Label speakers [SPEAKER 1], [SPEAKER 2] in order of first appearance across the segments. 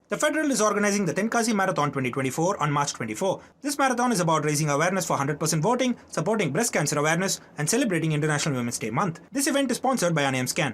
[SPEAKER 1] The Federal is organizing the Tenkasi Marathon 2024 on March 24. This marathon is about raising awareness for 100% voting, supporting breast cancer awareness, and celebrating International Women's Day month. This event is sponsored by Anayam Scan.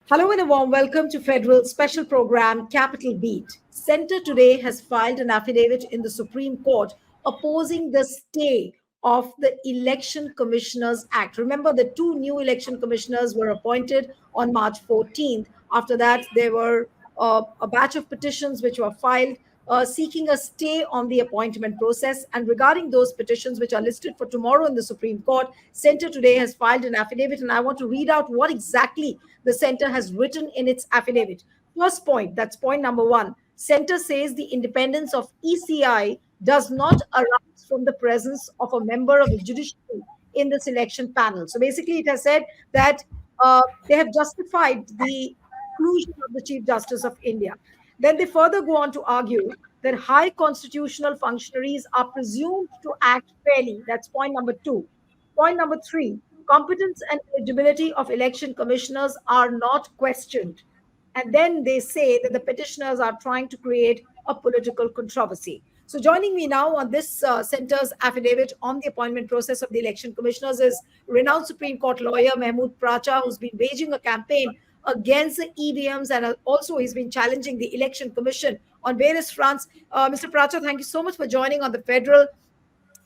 [SPEAKER 2] Hello and a warm welcome to Federal's special program, Capital Beat. Centre today has filed an affidavit in the Supreme Court opposing the stay of the Election Commissioners Act. Remember, the two new election commissioners were appointed on March 14th. After that, there were a batch of petitions which were filed seeking a stay on the appointment process. And regarding those petitions, which are listed for tomorrow in the Supreme Court, Centre today has filed an affidavit, and I want to read out what exactly the Centre has written in its affidavit. First point, that's point number one. Centre says the independence of ECI does not arise from the presence of a member of the judiciary in the selection panel. So basically, it has said that they have justified the exclusion of the Chief Justice of India. Then they further go on to argue that high constitutional functionaries are presumed to act fairly. That's point number two. Point number three, competence and eligibility of election commissioners are not questioned. And then they say that the petitioners are trying to create a political controversy. So joining me now on this Centre's affidavit on the appointment process of the election commissioners is renowned Supreme Court lawyer Mahmood Pracha, who's been waging a campaign against the EVMs, and also he's been challenging the Election Commission on various fronts. Mr. Pracha, thank you so much for joining on the Federal.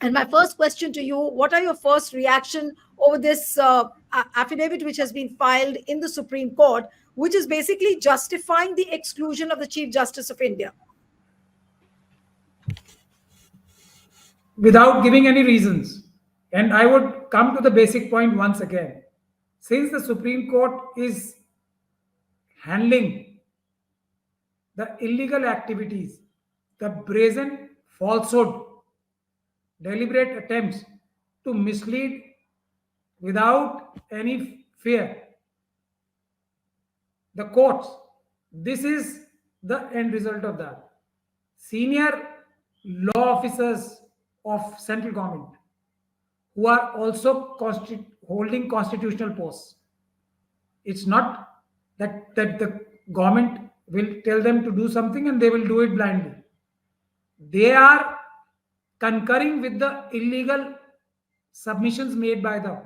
[SPEAKER 2] And my first question to you, what are your first reaction over this affidavit which has been filed in the Supreme Court, which is basically justifying the exclusion of the Chief Justice of India?
[SPEAKER 3] Without giving any reasons. And I would come to the basic point once again. Since the Supreme Court is handling the illegal activities, the brazen falsehood, deliberate attempts to mislead without any fear the courts, this is the end result of that. Senior law officers of central government who are also holding constitutional posts. It's not that the government will tell them to do something and they will do it blindly. They are concurring with the illegal submissions made by the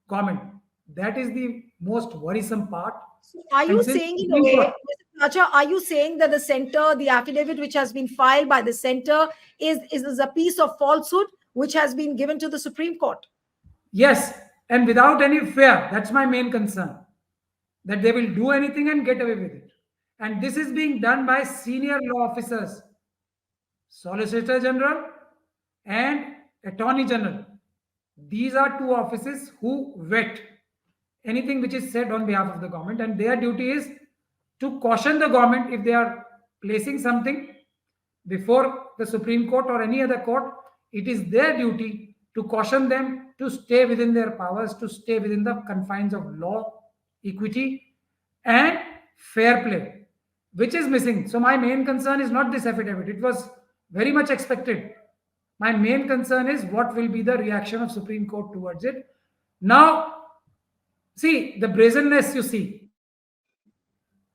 [SPEAKER 3] government. That is the most worrisome part.
[SPEAKER 2] So are you saying, in a way, Mr. Pracha, are you saying that the Centre, the affidavit which has been filed by the Centre is a piece of falsehood which has been given to the Supreme Court?
[SPEAKER 3] Yes, and without any fear. That's my main concern, that they will do anything and get away with it. And this is being done by senior law officers, Solicitor General and Attorney General. These are two offices who vet anything which is said on behalf of the government, and their duty is to caution the government if they are placing something before the Supreme Court or any other court. It is their duty to caution them to stay within their powers, to stay within the confines of law, equity, and fair play, which is missing. So my main concern is not this affidavit. It was very much expected. My main concern is what will be the reaction of Supreme Court towards it. Now, see, the brazenness you see.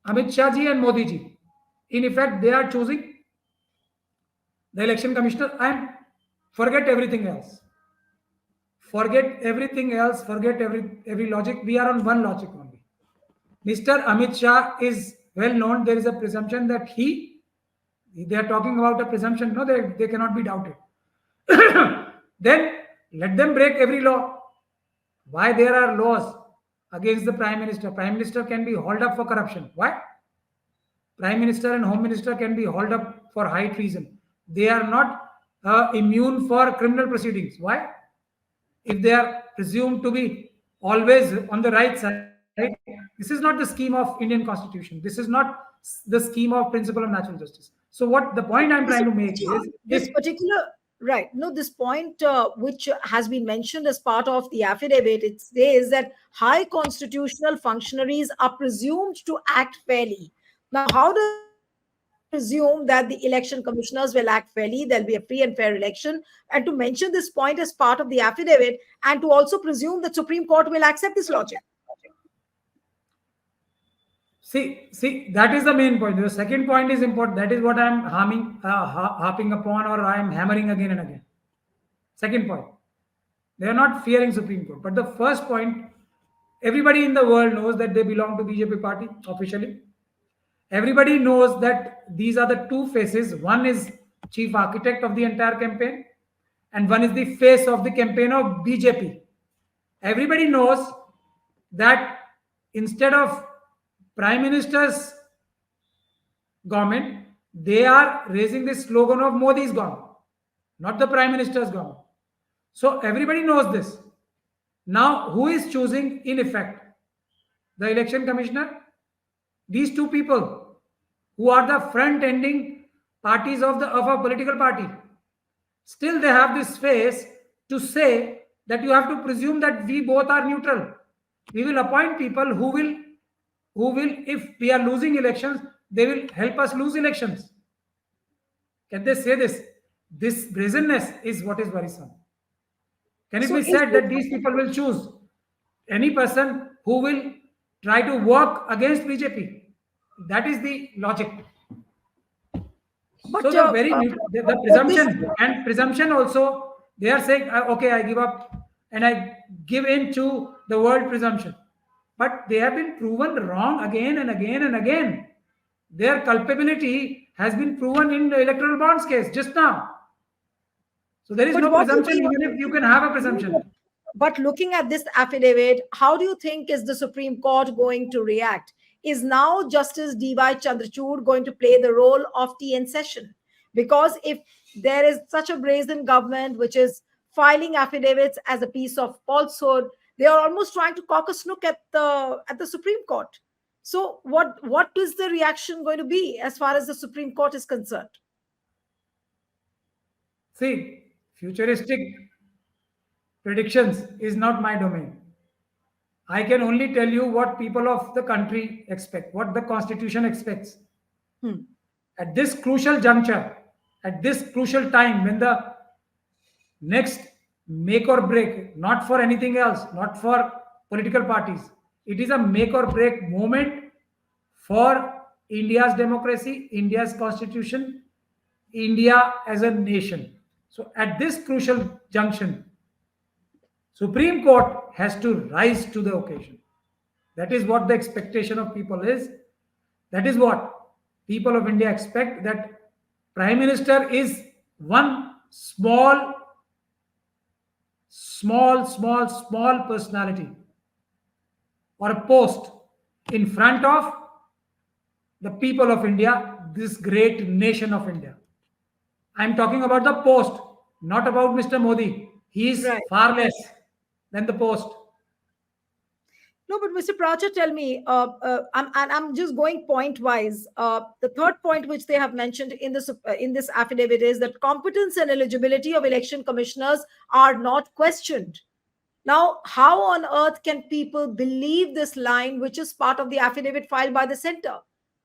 [SPEAKER 3] Amit Shah ji and Modi ji, in effect, they are choosing the election commissioner and forget everything else. Forget everything else, forget every logic. We are on one logic only. Mr. Amit Shah is well known. There is a presumption that they are talking about a presumption. No, they cannot be doubted. Then let them break every law. Why there are laws against the Prime Minister? Prime Minister can be hauled up for corruption. Why? Prime Minister and Home Minister can be hauled up for high treason. They are not immune for criminal proceedings. Why? If they are presumed to be always on the right side, this is not the scheme of Indian Constitution. This is not the scheme of principle of natural justice. So what the point I'm trying to make is
[SPEAKER 2] this particular... Right. No, this point which has been mentioned as part of the affidavit, it says that high constitutional functionaries are presumed to act fairly. Now, how do you presume that the election commissioners will act fairly? There'll be a free and fair election. And to mention this point as part of the affidavit, and to also presume that Supreme Court will accept this logic.
[SPEAKER 3] See, that is the main point. The second point is important. That is what I am harping upon, or I am hammering again and again. Second point, they are not fearing Supreme Court. But the first point, everybody in the world knows that they belong to BJP party officially. Everybody knows that these are the two faces. One is chief architect of the entire campaign, and one is the face of the campaign of BJP. Everybody knows that instead of Prime Minister's government, they are raising the slogan of Modi's government, not the Prime Minister's government. So everybody knows this. Now, who is choosing in effect? The election commissioner? These two people who are the front-ending parties of a political party. Still, they have this face to say that you have to presume that we both are neutral. We will appoint people who will, if we are losing elections, they will help us lose elections. Can they say this? This brazenness is what is worrisome. Can it be said that these people will choose any person who will try to work against BJP? That is the logic. But so the presumption and presumption also, they are saying, okay, I give up and I give in to the word presumption. But they have been proven wrong again and again and again. Their culpability has been proven in the electoral bonds case just now. So there is no presumption, even if you can have a presumption.
[SPEAKER 2] But looking at this affidavit, how do you think is the Supreme Court going to react? Is now Justice CJI Chandrachud going to play the role of TN session? Because if there is such a brazen government which is filing affidavits as a piece of falsehood, they are almost trying to cock a snook at the Supreme Court. So what is the reaction going to be as far as the Supreme Court is concerned?
[SPEAKER 3] See, futuristic predictions is not my domain. I can only tell you what people of the country expect, what the Constitution expects. At this crucial juncture, at this crucial time, when the next make or break, not for anything else, not for political parties, it is a make or break moment for India's democracy, India's constitution, India as a nation. So at this crucial junction, Supreme Court has to rise to the occasion. That is what the expectation of people is. That is what people of India expect, that Prime Minister is one small personality or a post in front of the people of India, this great nation of India. I'm talking about the post, not about Mr. Modi. He is far less than the post.
[SPEAKER 2] No, but Mr. Pracha, tell me, I'm just going point wise. The third point which they have mentioned in this affidavit is that competence and eligibility of election commissioners are not questioned. Now, how on earth can people believe this line, which is part of the affidavit filed by the center?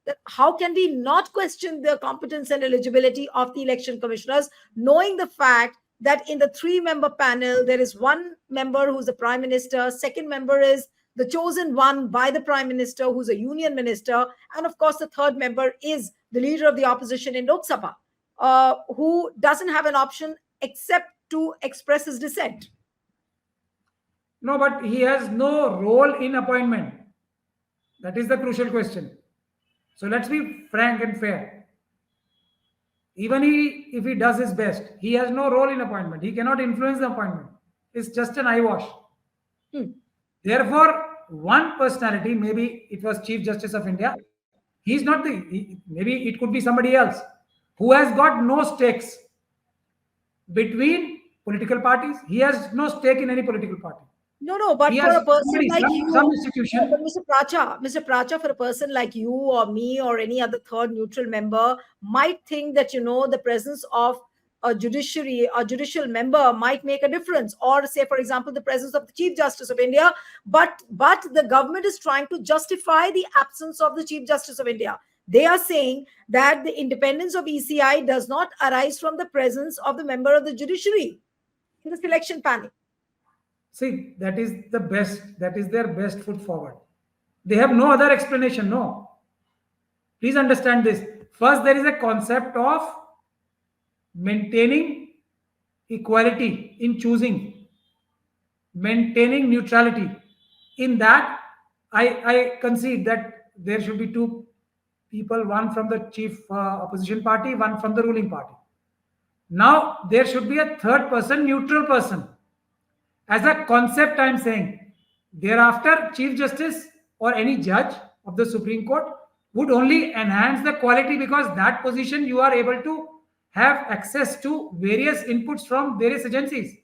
[SPEAKER 2] That how can we not question the competence and eligibility of the election commissioners, knowing the fact that in the 3-member panel, there is one member who's the Prime Minister, second member is the chosen one by the Prime Minister, who's a union minister, and of course, the third member is the leader of the opposition in Lok Sabha, who doesn't have an option except to express his dissent.
[SPEAKER 3] No, but he has no role in appointment. That is the crucial question. So let's be frank and fair. Even if he does his best, he has no role in appointment. He cannot influence the appointment. It's just an eyewash. Therefore, one personality, maybe it was Chief Justice of India, he's not maybe it could be somebody else who has got no stakes between political parties. He has no stake in any political party.
[SPEAKER 2] No, but for a person like you,
[SPEAKER 3] some institution.
[SPEAKER 2] But Mr. Pracha, for a person like you or me or any other third neutral member might think that, the presence of a judicial member might make a difference, or say, for example, the presence of the Chief Justice of India, but the government is trying to justify the absence of the Chief Justice of India. They are saying that the independence of ECI does not arise from the presence of the member of the judiciary in the selection panel.
[SPEAKER 3] See, that is their best foot forward. They have no other explanation, no. Please understand this. First, there is a concept of maintaining equality in choosing, maintaining neutrality. In that, I concede that there should be two people, one from the chief opposition party, one from the ruling party. Now, there should be a third person, neutral person. As a concept, I'm saying, thereafter, Chief Justice or any judge of the Supreme Court would only enhance the quality, because that position you are able to have access to various inputs from various agencies.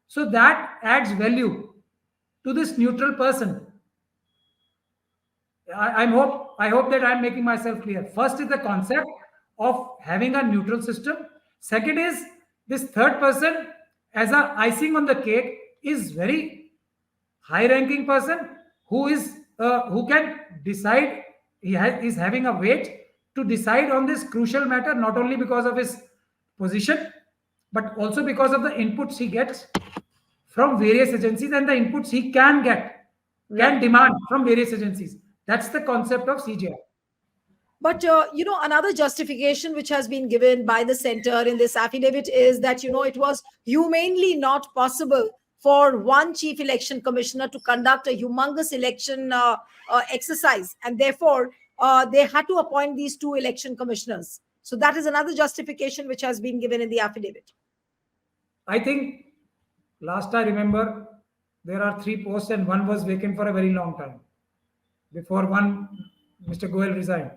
[SPEAKER 3] So that adds value to this neutral person. I hope that I'm making myself clear. First is the concept of having a neutral system. Second is this third person as a icing on the cake is very high ranking person who can decide. Is having a weight to decide on this crucial matter, not only because of his position, but also because of the inputs he gets from various agencies and the inputs he can demand from various agencies. That's the concept of CJI.
[SPEAKER 2] But, another justification which has been given by the center in this affidavit is that, it was humanly not possible for one chief election commissioner to conduct a humongous election exercise. And therefore, they had to appoint these two election commissioners. So that is another justification which has been given in the affidavit.
[SPEAKER 3] I think last I remember, there are 3 posts and one was vacant for a very long time before Mr. Goel resigned.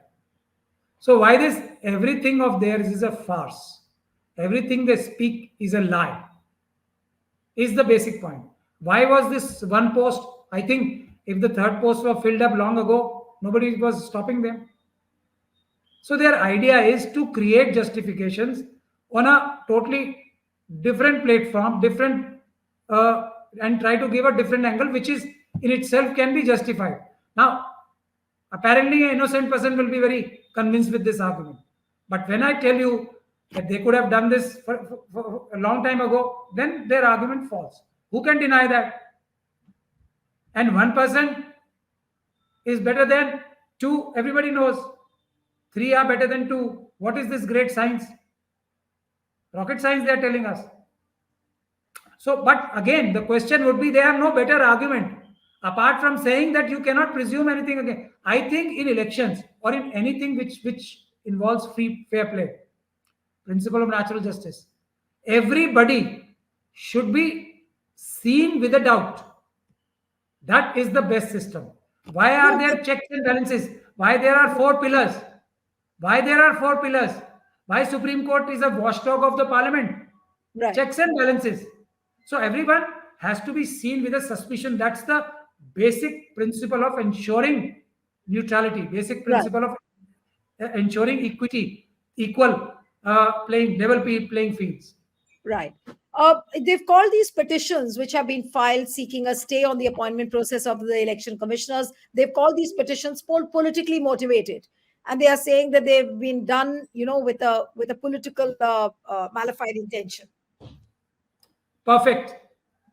[SPEAKER 3] So why this everything of theirs is a farce? Everything they speak is a lie, is the basic point. Why was this one post? I think if the third post were filled up long ago, nobody was stopping them. So their idea is to create justifications on a totally different platform, and try to give a different angle, which is in itself can be justified. Now, apparently, an innocent person will be very convinced with this argument. But when I tell you that they could have done this for a long time ago, then their argument falls. Who can deny that? And one person is better than two. Everybody knows. 3 are better than 2. What is this great science? Rocket science, they are telling us. So, but again, the question would be, they have no better argument apart from saying that you cannot presume anything again. I think in elections or in anything which involves fair play, principle of natural justice, everybody should be seen with a doubt. That is the best system. Why are there checks and balances? Why there are 4 pillars? Why there are 4 pillars? Why Supreme Court is a watchdog of the parliament?
[SPEAKER 2] Right.
[SPEAKER 3] Checks and balances. So everyone has to be seen with a suspicion. That's the basic principle of ensuring neutrality, basic principle of ensuring equity, equal level playing fields.
[SPEAKER 2] Right. They've called these petitions, which have been filed seeking a stay on the appointment process of the election commissioners. They've called these petitions politically motivated, and they are saying that they've been done, with a political malified intention.
[SPEAKER 3] Perfect.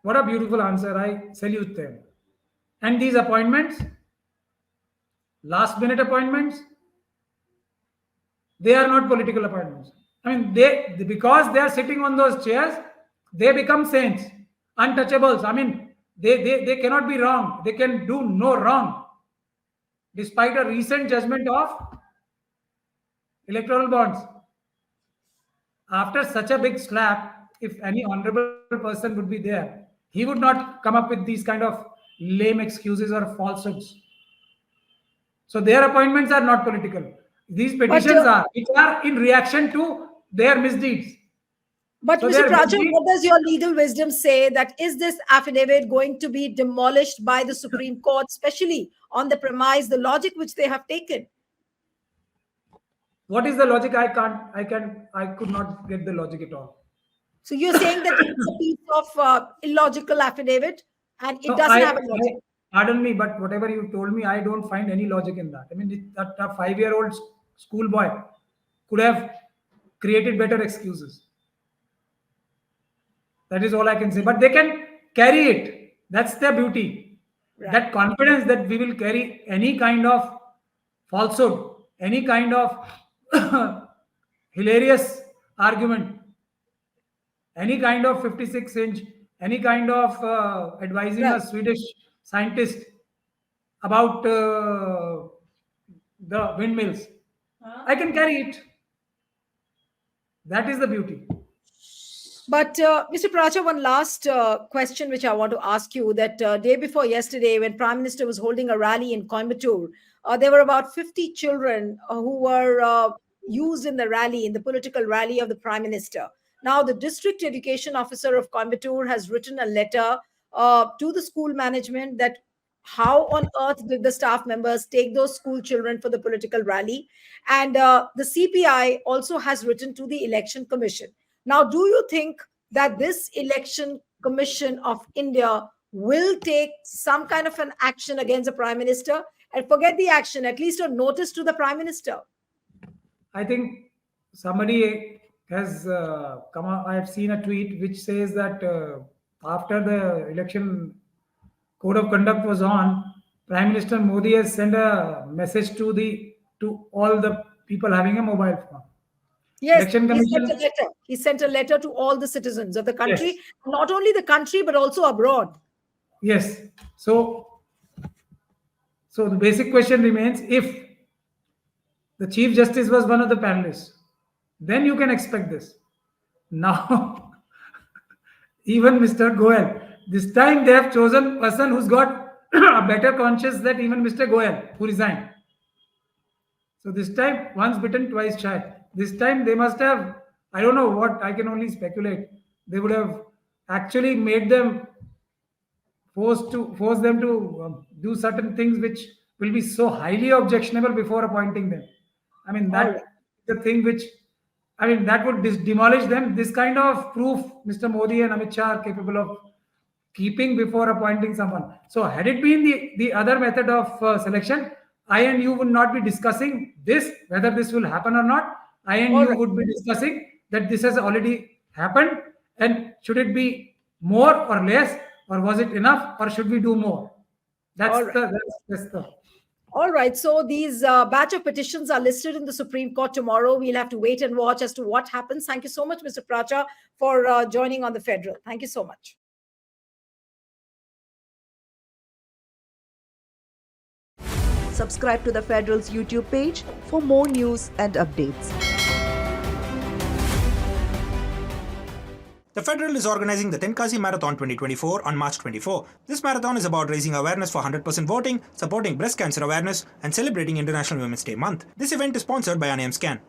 [SPEAKER 3] What a beautiful answer. I salute them. And these appointments, last minute appointments, they are not political appointments. I mean, because they are sitting on those chairs, they become saints, untouchables. I mean, they cannot be wrong. They can do no wrong, despite a recent judgment of electoral bonds. After such a big slap, if any honorable person would be there, he would not come up with these kind of lame excuses or falsehoods. So their appointments are not political. These petitions which are in reaction to their misdeeds.
[SPEAKER 2] But Mr. Prajan, what does your legal wisdom say? That is this affidavit going to be demolished by the Supreme Court, especially on the premise, the logic which they have taken?
[SPEAKER 3] What is the logic? I could not get the logic at all.
[SPEAKER 2] So you're saying that it's a piece of illogical affidavit and it doesn't have a logic?
[SPEAKER 3] Pardon me, but whatever you told me, I don't find any logic in that. I mean, that a 5-year-old schoolboy could have created better excuses. That is all I can say. But they can carry it. That's their beauty. Right. That confidence that we will carry any kind of falsehood, any kind of hilarious argument, any kind of 56-inch, any kind of advising
[SPEAKER 2] Right.
[SPEAKER 3] a Swedish scientist about the windmills. I can carry it. That is the beauty.
[SPEAKER 2] But Mr. Pracha, one last question which I want to ask you. That day before yesterday, when Prime Minister was holding a rally in Coimbatore, there were about 50 children who were used in the rally, in the political rally of the Prime Minister. Now, the District Education Officer of Coimbatore has written a letter to the school management that how on earth did the staff members take those school children for the political rally? And the CPI also has written to the Election Commission. Now, do you think that this Election Commission of India will take some kind of an action against the Prime Minister? And forget the action, at least a notice to the Prime Minister.
[SPEAKER 3] I think somebody has come out. I have seen a tweet which says that after the election code of conduct was on, Prime Minister Modi has sent a message to all the people having a mobile phone.
[SPEAKER 2] Yes,
[SPEAKER 3] Election
[SPEAKER 2] he sent a
[SPEAKER 3] Commission.
[SPEAKER 2] letter. He sent a letter to all the citizens of the country,
[SPEAKER 3] Yes.
[SPEAKER 2] not only the country, but also abroad.
[SPEAKER 3] Yes. So the basic question remains: if the Chief Justice was one of the panelists, then you can expect this. Now, even Mr. Goel, this time they have chosen a person who's got a better conscience than even Mr. Goel, who resigned. So this time, once bitten, twice shy. This time they must have, I don't know what, I can only speculate. They would have actually made them force them to do certain things which will be so highly objectionable before appointing them. I mean,
[SPEAKER 2] All right.
[SPEAKER 3] that the thing which, I mean, that would demolish them. This kind of proof Mr. Modi and Amit Shah are capable of keeping before appointing someone. So had it been the other method of selection, I and you would not be discussing this, whether this will happen or not. I and
[SPEAKER 2] All
[SPEAKER 3] you
[SPEAKER 2] right.
[SPEAKER 3] would be discussing that this has already happened, and should it be more or less, or was it enough, or should we do more? That's
[SPEAKER 2] All right.
[SPEAKER 3] that's the
[SPEAKER 2] All right. So these batch of petitions are listed in the Supreme Court tomorrow. We'll have to wait and watch as to what happens. Thank you so much, Mr. Pracha, for joining on the Federal. Thank you so much.
[SPEAKER 4] Subscribe to the Federal's YouTube page for more news and updates.
[SPEAKER 1] The Federal is organizing the Tenkasi Marathon 2024 on March 24. This marathon is about raising awareness for 100% voting, supporting breast cancer awareness, and celebrating International Women's Day month. This event is sponsored by Scan.